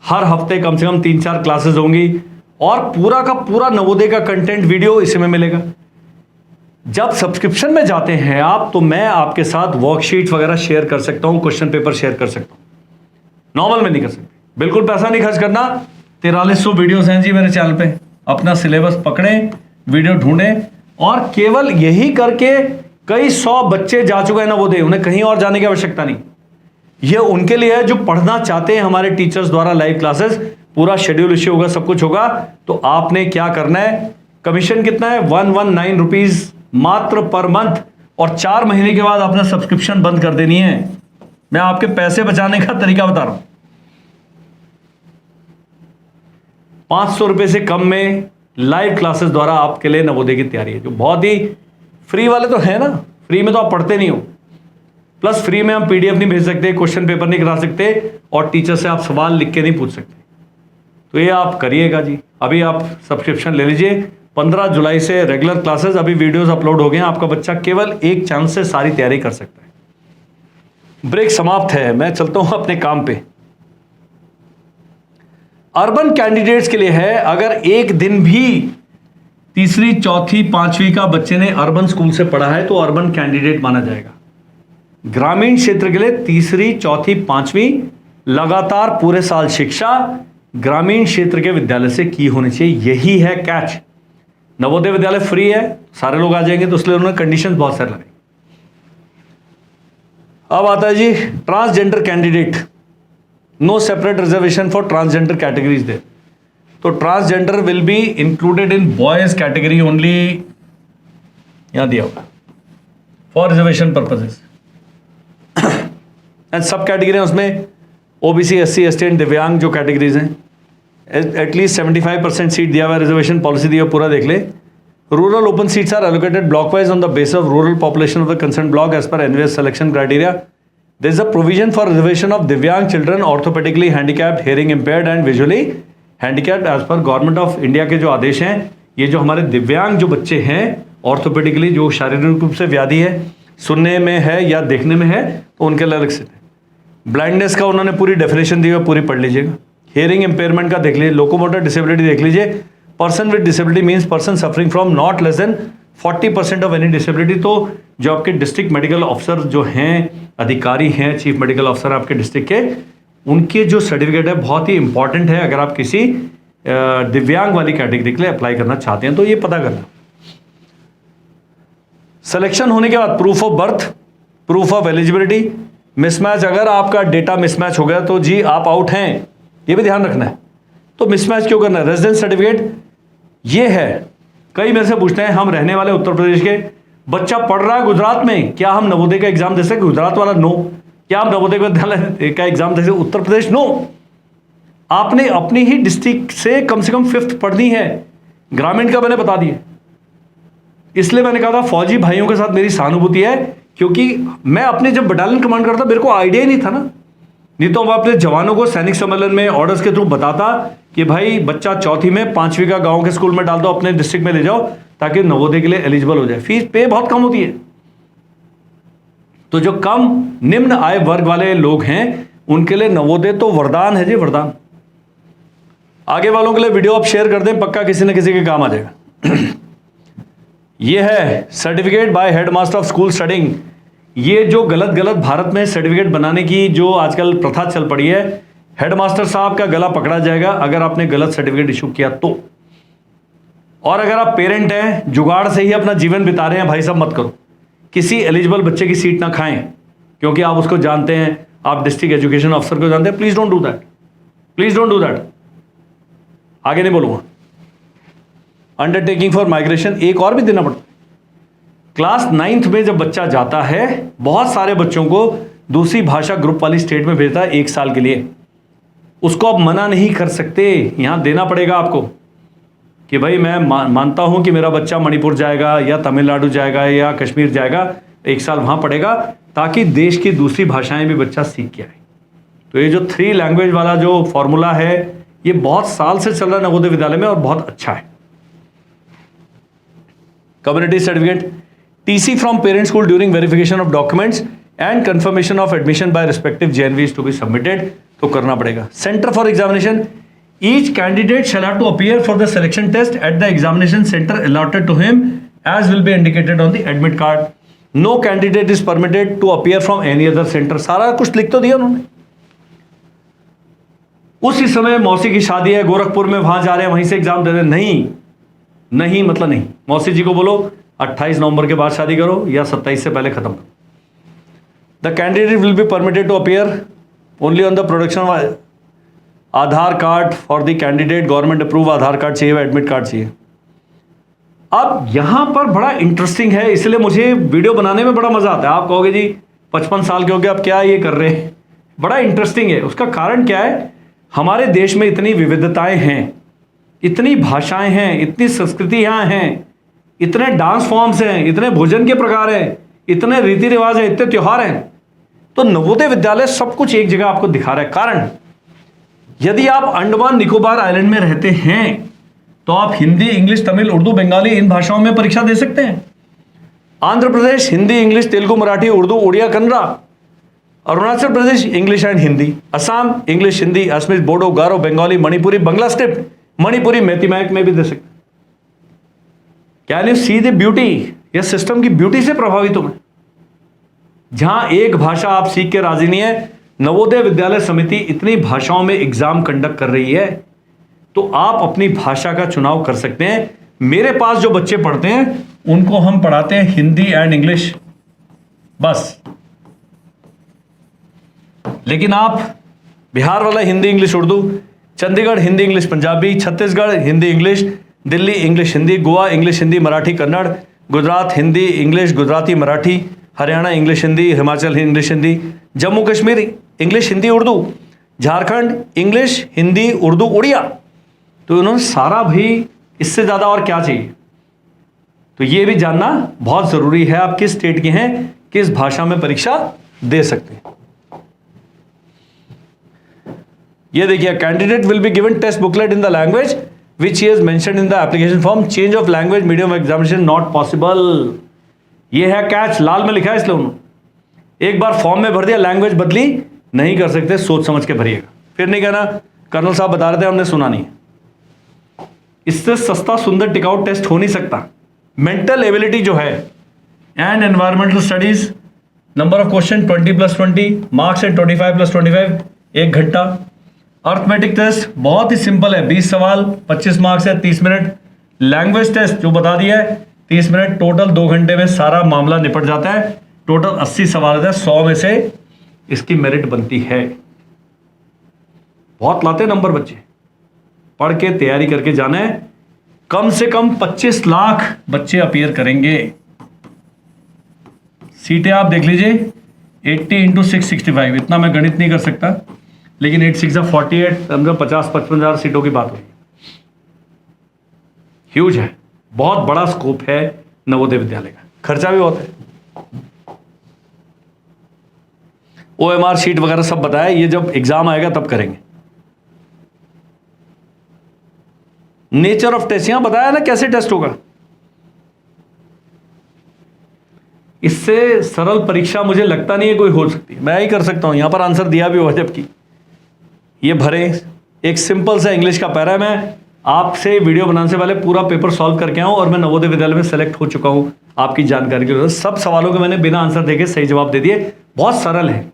हर हफ्ते कम से कम 3-4 क्लासेस होंगी और पूरा का पूरा नवोदय का कंटेंट वीडियो इसी में मिलेगा। जब सब्सक्रिप्शन में जाते हैं आप, तो मैं आपके साथ वर्कशीट वगैरह शेयर कर सकता हूं, क्वेश्चन पेपर शेयर कर सकता हूं। नॉर्मल में नहीं कर सकते, बिल्कुल पैसा नहीं खर्च करना। 4300 वीडियोस हैं जी मेरे चैनल पे। अपना सिलेबस पकड़ें, वीडियो ढूंढें, और केवल यही करके कई 100 बच्चे जा चुके हैं नवोदय, उन्हें कहीं और जाने की आवश्यकता नहीं। ये उनके लिए है जो पढ़ना चाहते हैं। हमारे टीचर्स द्वारा लाइव क्लासेस, पूरा शेड्यूल इश्यू होगा, सब कुछ होगा। तो आपने क्या करना है, कमीशन कितना है, 119 रुपीज मात्र पर मंथ, और 4 महीने के बाद अपना सब्सक्रिप्शन बंद कर देनी है। मैं आपके पैसे बचाने का तरीका बता रहा हूं। 500 रुपए से कम में लाइव क्लासेस द्वारा आपके लिए नवोदय की तैयारी है, जो बहुत ही फ्री वाले तो है ना, फ्री में तो आप पढ़ते नहीं हो। प्लस फ्री में हम PDF नहीं भेज सकते, क्वेश्चन पेपर नहीं करा सकते, और टीचर से आप सवाल लिख के नहीं पूछ सकते। तो ये आप करिएगा जी, अभी आप सब्सक्रिप्शन ले लीजिए। 15 जुलाई से रेगुलर क्लासेस, अभी वीडियोस अपलोड हो गए हैं, आपका बच्चा केवल एक चांस से सारी तैयारी कर सकता है। ब्रेक समाप्त है, मैं चलता हूं अपने काम पे। अर्बन कैंडिडेट्स के लिए है, अगर एक दिन भी तीसरी, चौथी, पांचवी का बच्चे ने अर्बन स्कूल से पढ़ा है तो अर्बन कैंडिडेट माना जाएगा। ग्रामीण क्षेत्र के लिए तीसरी, चौथी, पांचवी लगातार पूरे साल शिक्षा ग्रामीण क्षेत्र के विद्यालय से की होनी चाहिए, यही है कैच। नवोदय विद्यालय फ्री है, सारे लोग आ जाएंगे, तो इसलिए उन्होंने कंडीशन बहुत सारे लगाई। अब आता है जी transgender candidate, no separate reservation for transgender categories they. तो transgender will be included in boys category only, यहां दिया होगा for reservation purposes. And sub category उसमें OBC, SC, ST and divyang जो कैटेगरीज हैं, एटलीस्ट 75% सीट दिया हुआ है, रिजर्वेशन पॉलिसी दिया, पूरा देख ले। Rural open seats are allocated block wise on the base of rural population of the concern block as per NVS selection criteria. There is a provision for reservation of divyang children, orthopedically handicapped, hearing impaired and visually handicapped as per government of India के जो आदेश हैं। ये जो हमारे दिव्यांग जो बच्चे हैं, ऑर्थोपेडिकली जो शारीरिक रूप से व्याधि है, सुनने में है या देखने में है, तो उनके लिए अलग से ब्लाइंडनेस का उन्होंने पूरी डेफिनेशन दी है, पूरी पढ़ लीजिएगा। हियरिंग इंपेयरमेंट का देख लीजिए, लोकोमोटर डिसेबिलिटी देख लीजिए। Person with disability means person suffering from not less than 40% of any disability. तो जो आपके डिस्ट्रिक्ट मेडिकल ऑफिसर जो हैं, अधिकारी हैं, चीफ मेडिकल ऑफिसर आपके डिस्ट्रिक्ट के, उनके जो सर्टिफिकेट है बहुत ही इंपॉर्टेंट है अगर आप किसी दिव्यांग वाली कैटेगरी के लिए अप्लाई करना चाहते हैं, तो ये पता करना। सिलेक्शन होने के बाद proof of birth, proof of eligibility, mismatch, अगर आपका डेटा मिसमैच हो गया तो जी आप आउट हैं, ये भी ध्यान रखना है। तो मिसमैच क्यों करना है? रेजिडेंस सर्टिफिकेट ये है। कई मेरे से पूछते हैं, हम रहने वाले उत्तर प्रदेश के, बच्चा पढ़ रहा है गुजरात में, क्या हम नवोदय का एग्जाम दे सकते? गुजरात वाला नो। क्या हम नवोदय विद्यालय का एग्जाम दे सकते? उत्तर प्रदेश नो। आपने अपनी ही डिस्ट्रिक्ट से कम 5th पढ़नी है। ग्रामीण का मैंने बता दिया, इसलिए मैंने कहा था फौजी भाइयों के साथ मेरी सहानुभूति है, क्योंकि मैं अपने जब बटालियन कमांड करता मेरे को आइडिया ही नहीं था ना। नहीं तो मैं अपने जवानों को सैनिक सम्मेलन में ऑर्डर्स के थ्रू बताता कि भाई बच्चा चौथी में 5वीं का गांव के स्कूल में डाल दो, अपने डिस्ट्रिक्ट में ले जाओ, ताकि नवोदय के लिए एलिजिबल हो जाए। फीस पे बहुत कम होती है, तो जो कम निम्न आय वर्ग वाले लोग हैं उनके लिए नवोदय तो वरदान है जी, वरदान। आगे वालों के लिए वीडियो आप शेयर कर दें, पक्का किसी न किसी के काम आ जाएगा। यह है certificate bye headmaster of school studying. ये जो गलत भारत में सर्टिफिकेट बनाने की जो आजकल प्रथा चल पड़ी है, हेडमास्टर साहब का गला पकड़ा जाएगा अगर आपने गलत सर्टिफिकेट इशू किया तो। और अगर आप पेरेंट हैं, जुगाड़ से ही अपना जीवन बिता रहे हैं, भाई साहब मत करो। किसी एलिजिबल बच्चे की सीट ना खाएं, क्योंकि आप उसको जानते हैं, आप डिस्ट्रिक्ट एजुकेशन ऑफिसर को जानते हैं। Please don't do that, please don't do that. आगे नहीं बोलूंगा। अंडरटेकिंग फॉर माइग्रेशन एक और भी देना पड़ता है। क्लास 9th में जब बच्चा जाता है, बहुत सारे बच्चों को दूसरी भाषा ग्रुप वाली स्टेट में भेजता है 1 साल के लिए। उसको आप मना नहीं कर सकते, यहां देना पड़ेगा आपको कि भाई मैं मानता हूं कि मेरा बच्चा मणिपुर जाएगा या तमिलनाडु जाएगा या कश्मीर जाएगा, 1 साल वहां पढ़ेगा, ताकि देश की दूसरी भाषाएं भी बच्चा सीख के आए। तो ये जो 3 लैंग्वेज वाला जो फॉर्मूला है, ये बहुत साल से चल रहा है नवोदय विद्यालय में और बहुत अच्छा है। Community certificate, TC from parent school during verification of documents and confirmation of admission by respective JNVs to be submitted, तो करना पड़ेगा। Center for examination, each candidate shall have to appear for the selection test at the examination center allotted to him as will be indicated on the admit card. No candidate is permitted to appear from any other center. सारा कुछ लिख तो दिया उन्होंने। उसी समय मौसी की शादी है गोरखपुर में, वहां जा रहे हैं, वहीं से एग्जाम दे रहे हैं। नहीं मतलब नहीं। मौसी जी को बोलो 28 नवंबर के बाद शादी करो या 27 से पहले खत्म करो। The candidate will be permitted to appear only on the production of Aadhaar card for the candidate. Government approve Aadhaar card चाहिए, एडमिट कार्ड चाहिए। अब यहां पर बड़ा इंटरेस्टिंग है, इसलिए मुझे वीडियो बनाने में बड़ा मजा आता है। आप कहोगे जी 55 साल के हो गए, अब क्या ये कर रहे हैं? बड़ा इंटरेस्टिंग है। उसका कारण क्या है? हमारे देश में इतनी विविधताएं हैं, इतनी भाषाएं हैं, इतनी संस्कृतियां हैं, इतने डांस फॉर्म्स हैं, इतने भोजन के प्रकार हैं, इतने रीति रिवाज हैं, इतने त्योहार हैं। तो नवोदय विद्यालय सब कुछ एक जगह आपको दिखा रहा है। कारण यदि आप अंडमान निकोबार आइलैंड में रहते हैं तो आप हिंदी, इंग्लिश, तमिल, उर्दू, बंगाली इन भाषाओं में परीक्षा दे सकते हैं। Andhra Pradesh Hindi, English, Telugu, Marathi, Urdu, Oriya, Kannada. Arunachal Pradesh English and Hindi. Assam English, Hindi, Assamese, Bodo, Garo, Bengali, Manipuri, Bangla script, Manipuri, Meitei Mayek में भी दे सकते। Can you see the beauty? यह सिस्टम की ब्यूटी से प्रभावित हूं मैं। जहां एक भाषा आप सीख के राजी नहीं है, नवोदय विद्यालय समिति इतनी भाषाओं में एग्जाम कंडक्ट कर रही है, तो आप अपनी भाषा का चुनाव कर सकते हैं। मेरे पास जो बच्चे पढ़ते हैं उनको हम पढ़ाते हैं हिंदी एंड इंग्लिश बस। लेकिन आप बिहार वाला Hindi, English, Urdu, Chandigarh Hindi, English, Punjabi, Chhattisgarh Hindi, English, Delhi English, Hindi, Goa English, Hindi, Marathi, Kannada, Gujarat Hindi, English, Gujarati, Marathi, Haryana English, Hindi, Himachal English, Hindi, Jammu Kashmir English, Hindi, Urdu, Jharkhand English, Hindi, Urdu, Oriya. तो इन्होंने सारा भी, इससे ज़्यादा और क्या चाहिए? तो ये भी जानना बहुत ज़रूरी है आप किस स्टेट के हैं, किस भाषा में परीक्षा दे सकते हैं। ये देखिए, candidate will be given test booklet in the language which he has mentioned in the application form. Change of language medium examination not possible. ये है कैच, लाल में लिखा है इसलिए उन्होंने एक बार फॉर्म में भर दिया, लैंग्वेज बदली नहीं कर सकते, सोच समझ के भरिएगा। फिर नहीं कहना कर्नल साहब बता रहे थे हमने सुना नहीं। इससे सस्ता सुंदर टिकाऊ टेस्ट हो नहीं सकता। मेंटल एबिलिटी जो है and environmental studies, number of question 20+20, marks है 25+25, 1 घंटा। अर्थमेटिक टेस्ट बहुत ही सिंपल है, 20 सवाल, 25 मार्क्स है, 30 मिनट। लैंग्वेज टेस्ट जो बता दिया है 30 मिनट, टोटल 2 घंटे में सारा मामला निपट जाता है। टोटल 80 सवाल है, 100 में से इसकी मेरिट बनती है। बहुत लाते नंबर बच्चे, पढ़ के तैयारी करके जाना है। कम से कम 25 लाख बच्चे अपीयर करेंगे। सीटें आप देख लीजिए, 80 × 665, इतना मैं गणित नहीं कर सकता, लेकिन 8 6 48, 50-55,000 सीटों की बात हुई। ह्यूज है, बहुत बड़ा स्कोप है नवोदय विद्यालय का। खर्चा भी बहुत है। OMR शीट वगैरह सब बताया, ये जब एग्जाम आएगा तब करेंगे। नेचर ऑफ टेस्ट यहां बताया ना कैसे टेस्ट होगा। इससे सरल परीक्षा मुझे लगता नहीं है कोई हो सकती। मैं ही कर सकता हूं, यहां पर आंसर दिया भी हुआ, जबकि ये भरे एक सिंपल सा इंग्लिश का पैरा। मैं आपसे वीडियो बनाने से पहले पूरा पेपर सॉल्व करके आऊं और मैं नवोदय विद्यालय में सेलेक्ट हो चुका हूं। आपकी जानकारी के लिए सब सवालों के मैंने बिना आंसर देके सही जवाब दे दिए। बहुत सरल है।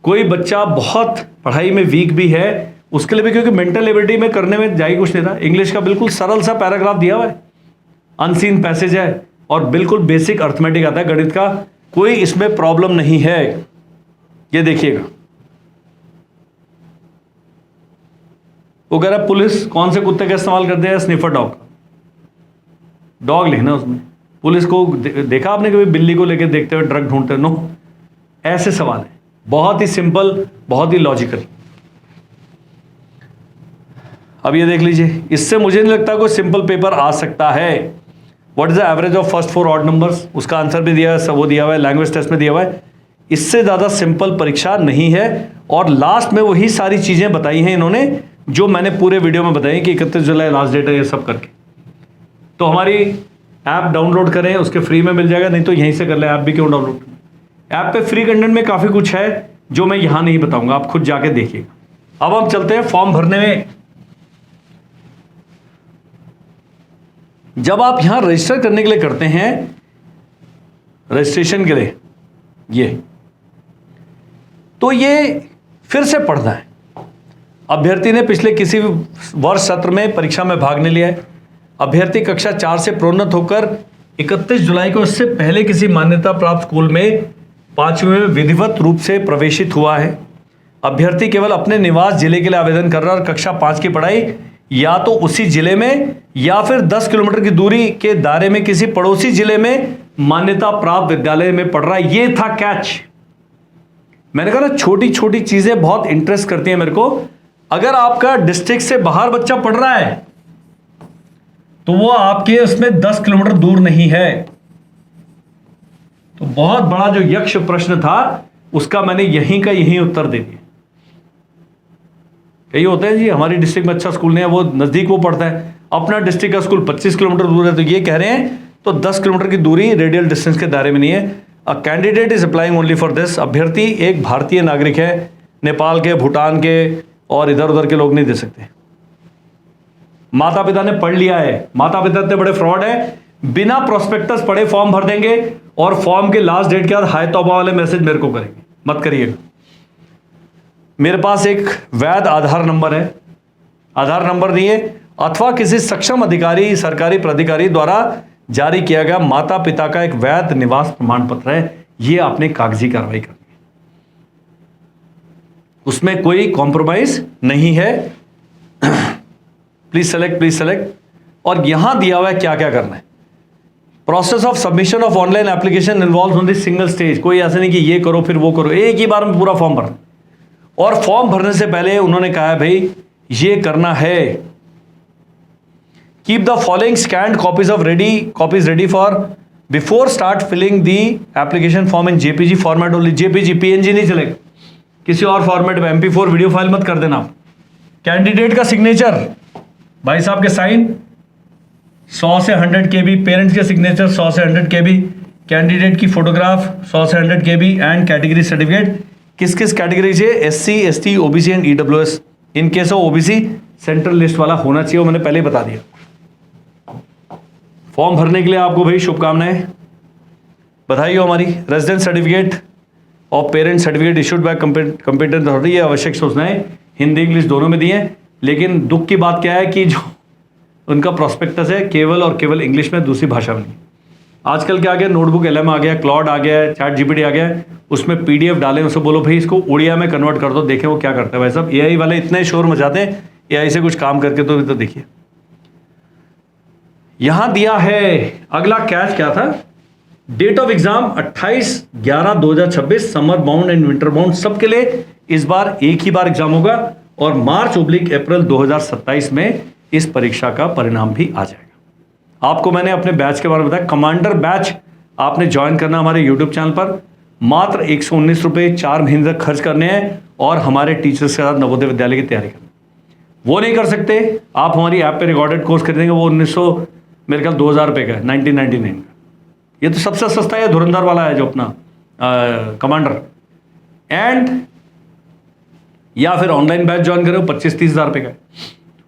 कोई बच्चा बहुत पढ़ाई में वीक भी है उसके लिए भी, क्योंकि मेंटल एबिलिटी में करने में जाई कुछ नहीं था। इंग्लिश का बिल्कुल सरल सा पैराग्राफ दिया हुआ है, अनसीन पैसेज है और बिल्कुल बेसिक अर्थमेटिक आता है गणित का, कोई इसमें प्रॉब्लम नहीं है। ये देखिएगा, वो कह रहा है पुलिस कौन से कुत्ते का इस्तेमाल करते हैं? Sniffer dog. डॉग लिखना उसमें। पुलिस को देखा आपने कभी बिल्ली को लेकर देखते हुए ड्रग ढूंढते? नो। ऐसे सवाल है, बहुत ही सिंपल, बहुत ही लॉजिकल। अब ये देख लीजिए, इससे मुझे नहीं लगता कोई सिंपल पेपर आ सकता है। What is the average of first 4 odd numbers, उसका आंसर भी दिया है, वो दिया हुआ है, लैंग्वेज टेस्ट में दिया हुआ है। इससे ज़्यादा सिंपल परीक्षा नहीं है। और लास्ट में वही सारी चीज़ें बताई हैं इन्होंने जो मैंने पूरे वीडियो में बताई कि 31 जुलाई लास्ट डेट है, ये सब करके। तो हमारी ऐप डाउनलोड करें, उसके फ्री में मिल जाएगा, नहीं तो यहीं से कर लें। ऐप भी क्यों डाउनलोड? ऐप पे फ्री कंटेंट में काफ़ी कुछ है जो मैं यहाँ नहीं बताऊँगा, आप खुद जाके देखिएगा। अब हम चलते हैं फॉर्म भरने में। जब आप यहां रजिस्टर करने के लिए करते हैं, रजिस्ट्रेशन के लिए, तो ये फिर से पढ़ना है। अभ्यर्थी ने पिछले किसी वर्ष सत्र में परीक्षा में भाग नहीं लिया है। अभ्यर्थी कक्षा 4 से प्रोन्नत होकर 31 जुलाई को इससे पहले किसी मान्यता प्राप्त स्कूल में 5वीं में विधिवत रूप से प्रवेशित हुआ है। अभ्यर्थी केवल अपने निवास जिले के लिए आवेदन कर रहा है और कक्षा 5 की पढ़ाई या तो उसी जिले में या फिर 10 किलोमीटर की दूरी के दायरे में किसी पड़ोसी जिले में मान्यता प्राप्त विद्यालय में पढ़ रहा है। ये था कैच। मैंने कहा ना, छोटी छोटी चीजें बहुत इंटरेस्ट करती हैं मेरे को। अगर आपका डिस्ट्रिक्ट से बाहर बच्चा पढ़ रहा है तो वो आपके उसमें 10 किलोमीटर दूर नहीं है। तो बहुत बड़ा जो यक्ष प्रश्न था उसका मैंने यहीं का यहीं उत्तर दे दिया। कई होते हैं जी हमारी डिस्ट्रिक्ट में अच्छा स्कूल नहीं है, वो नज़दीक वो पढ़ता है, अपना डिस्ट्रिक्ट का स्कूल 25 किलोमीटर दूर है, तो ये कह रहे हैं तो 10 किलोमीटर की दूरी रेडियल डिस्टेंस के दायरे में नहीं है। A candidate is applying only for this, अभ्यर्थी एक भारतीय नागरिक है, नेपाल के, भूटान के और इधर उधर के लोग नहीं दे सकते। माता पिता ने पढ़ लिया है, माता पिता इतने बड़े फ्रॉड है, बिना प्रोस्पेक्टस पढ़े फॉर्म भर देंगे और फॉर्म के लास्ट डेट के बाद हाय तौबा वाले मैसेज मेरे को करेंगे, मत करिएगा। मेरे पास एक वैध आधार नंबर है, आधार नंबर दिए अथवा किसी सक्षम अधिकारी सरकारी प्राधिकारी द्वारा जारी किया गया माता पिता का एक वैध निवास प्रमाण पत्र है, यह आपने कागजी कार्रवाई करनी है, उसमें कोई कॉम्प्रोमाइज नहीं है। Please select. और यहां दिया हुआ है क्या क्या करना है। Process of submission of online application involve on this single stage, कोई ऐसा नहीं कि ये करो फिर वो करो, एक ही बार में पूरा फॉर्म भरना। और फॉर्म भरने से पहले उन्होंने कहा है भाई ये करना है, keep the following scanned copies ready for before start filling the application form in JPG format only. JPG PNG नहीं चलेगा, किसी और फॉर्मेट में MP4 वीडियो फाइल मत कर देना। कैंडिडेट का सिग्नेचर, भाई साहब के साइन 100 से 100 KB, पेरेंट्स के सिग्नेचर 100 से 100 KB, कैंडिडेट की फोटोग्राफ 100 से 100 KB एंड कैटेगरी सर्टिफिकेट। किस किस कैटेगरी से? SC ST OBC and EWS। In case of OBC central list वाला होना चाहिए, वो मैंने पहले ही बता दिया। फॉर्म भरने के लिए आपको भाई शुभकामनाएं, बधाई हो हमारी। रेजिडेंट सर्टिफिकेट और parent certificate issued by computer authority, ये आवश्यक सूचनाएं हिंदी इंग्लिश दोनों में दी हैं, लेकिन दुख की बात क्या है कि जो उनका प्रोस्पेक्टस है केवल और केवल इंग्लिश में, दूसरी भाषा में नहीं। आजकल क्या आ गया, नोटबुक LM आ गया, क्लॉड आ गया है, चैट GPT आ गया है, उसमें PDF डालें, उससे बोलो भाई इसको उड़िया में कन्वर्ट कर दो, देखें वो क्या करता है। भाई साहब AI वाले इतने शोर मचाते हैं, AI से कुछ काम करके तो देखिए। यहां दिया है अगला कैच क्या था, date of exam 28/11/2026, summer bound and winter bound सबके लिए इस बार एक ही बार एग्जाम होगा और मार्च/अप्रैल 2027 में इस परीक्षा का परिणाम भी आ जाएगा। आपको मैंने अपने बैच के बारे में बताया, कमांडर बैच आपने ज्वाइन करना हमारे यूट्यूब चैनल पर, मात्र 119 रुपये 4 महीने तक खर्च करने हैं और हमारे टीचर्स के साथ नवोदय विद्यालय की तैयारी करनी। वो नहीं कर सकते आप हमारी ऐप पे रिकॉर्डेड कोर्स खरीदेंगे, वो 1900 मेरे ख्याल 2000 रुपये का है, 1999 का। ये तो सबसे सस्ता है, धुरंधर वाला है जो अपना कमांडर। एंड या फिर ऑनलाइन बैच ज्वाइन करें, 25-30 हज़ार रुपये का है,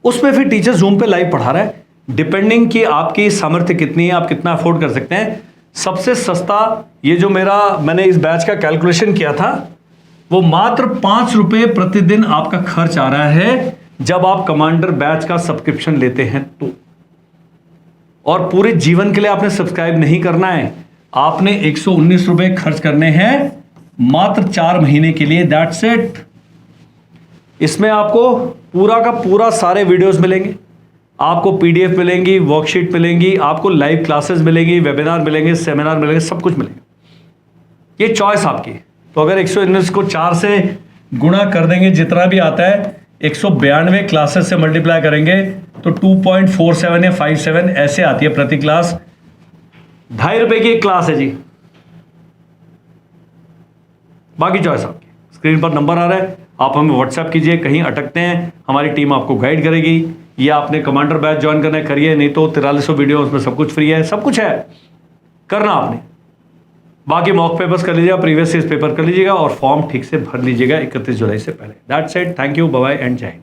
उसमें फिर टीचर जूम पे लाइव पढ़ा रहा है, डिपेंडिंग कि आपकी सामर्थ्य कितनी है, आप कितना अफोर्ड कर सकते हैं। सबसे सस्ता ये जो मैंने इस बैच का कैलकुलेशन किया था, वो मात्र 5 रुपये प्रतिदिन आपका खर्च आ रहा है जब आप कमांडर बैच का सब्सक्रिप्शन लेते हैं तो। और पूरे जीवन के लिए आपने सब्सक्राइब नहीं करना है, आपने 119 रुपये खर्च करने हैं मात्र 4 महीने के लिए, दैट्स इट। इसमें आपको पूरा का पूरा सारे वीडियोस मिलेंगे, आपको PDF मिलेंगी, वर्कशीट मिलेंगी, आपको लाइव क्लासेस मिलेंगी, वेबिनार मिलेंगे, सेमिनार मिलेंगे, सब कुछ मिलेगा। ये चॉइस आपकी। तो अगर 119 को 4 से गुणा कर देंगे, जितना भी आता है 192 क्लासेस से मल्टीप्लाई करेंगे तो 2.47 या 57 ऐसे आती है प्रति क्लास। 2.5 रुपए की एक क्लास है जी, बाकी चॉइस आपकी। स्क्रीन पर नंबर आ रहा है, आप हमें व्हाट्सएप कीजिए, कहीं अटकते हैं हमारी टीम आपको गाइड करेगी। या आपने कमांडर बैच ज्वाइन करना है करिए, नहीं तो 4300 वीडियो, उसमें सब कुछ फ्री है, सब कुछ है, करना आपने। बाकी मॉक पेपर्स कर लीजिएगा, प्रीवियस ईयर पेपर कर लीजिएगा और फॉर्म ठीक से भर लीजिएगा 31 जुलाई से पहले। That's it, thank you, bye bye and जय हिंद।